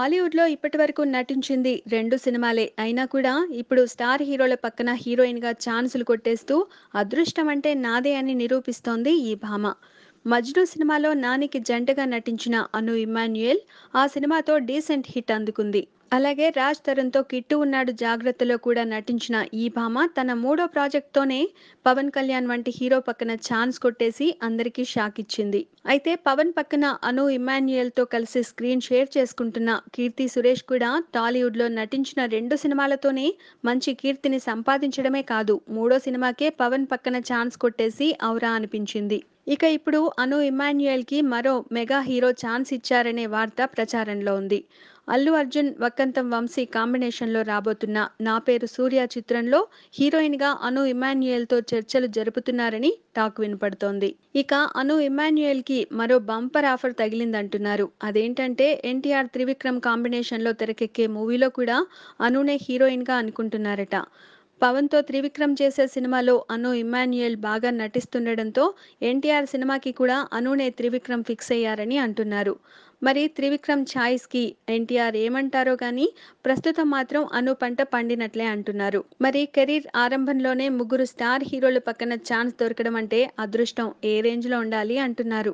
టాలీవుడ్‌లో ఇప్పటివరకు నటించింది 2 సినిమాలే. అయినా కూడా ఇప్పుడు స్టార్ హీరోల పక్కన హీరోయిన్‌గా ఛాన్సులు కొట్టేస్తూ అదృష్టం అంటే నాదే అని నిరూపిస్తోంది ఈ భామ. 'మజ్ను' సినిమాలో నానికి జంటగా నటించిన అను ఇమ్మాన్యుయేల్ ఆ సినిమాతో డీసెంట్ హిట్ అందుకుంది. అలాగే 'రాజ్ తరుణ్‌తో 'కిట్టు ఉన్నాడు జాగ్రత్తలో' కూడా నటించిన ఈ భామ తన మూడో ప్రాజెక్ట్‌తోనే పవన్ కళ్యాణ్ వంటి హీరో పక్కన ఛాన్స్ కొట్టేసి అందరికీ షాక్ ఇచ్చింది. అయితే పవన్ పక్కన అను ఇమ్మాన్యుయేల్‌తో కలిసి స్క్రీన్ షేర్ చేసుకుంటున్న కీర్తి సురేష్ కూడా టాలీవుడ్‌లో నటించిన 2 సినిమాలతోనే మంచి కీర్తిని సంపాదించడమే కాదు, మూడో సినిమాకే పవన్ పక్కన ఛాన్స్ కొట్టేసి ఔరా అనిపించింది. ఇక ఇప్పుడు అను ఇమ్మాన్యుయేల్‌కి మరో మెగా హీరో ఛాన్స్ ఇచ్చారనే వార్త ప్రచారంలో ఉంది. అల్లు అర్జున్, వక్కంతం వంశీ కాంబినేషన్‌లో రాబోతున్న 'నా పేరు సూర్య' చిత్రంలో హీరోయిన్‌గా అను ఇమ్మాన్యుయేల్‌తో చర్చలు జరుపుతున్నారని టాక్ వినపడుతోంది. ఇక అను ఇమ్మాన్యుయేల్‌కి మరో బంపర్ ఆఫర్ తగిలిందంటున్నారు. అదేంటంటే ఎన్టీఆర్, త్రివిక్రమ్ కాంబినేషన్‌లో తెరకెక్కే మూవీలో కూడా అనునే హీరోయిన్‌గా అనుకుంటున్నారట. పవన్‌తో త్రివిక్రమ్ చేసే సినిమాలో అను ఇమ్మాన్యుయేల్ బాగా నటిస్తుండడంతో ఎన్టీఆర్ సినిమాకి కూడా అనునే త్రివిక్రమ్ ఫిక్స్ అయ్యారని అంటున్నారు. మరి త్రివిక్రమ్ ఛాయిస్‌కి ఎన్టీఆర్ ఏమంటారో గానీ ప్రస్తుతం మాత్రం అను పంట పండినట్లే అంటున్నారు. మరి కెరీర్ ఆరంభంలోనే ముగ్గురు స్టార్ హీరోల పక్కన ఛాన్స్ దొరకడం అంటే అదృష్టం ఏ రేంజ్‌లో ఉండాలి అంటున్నారు.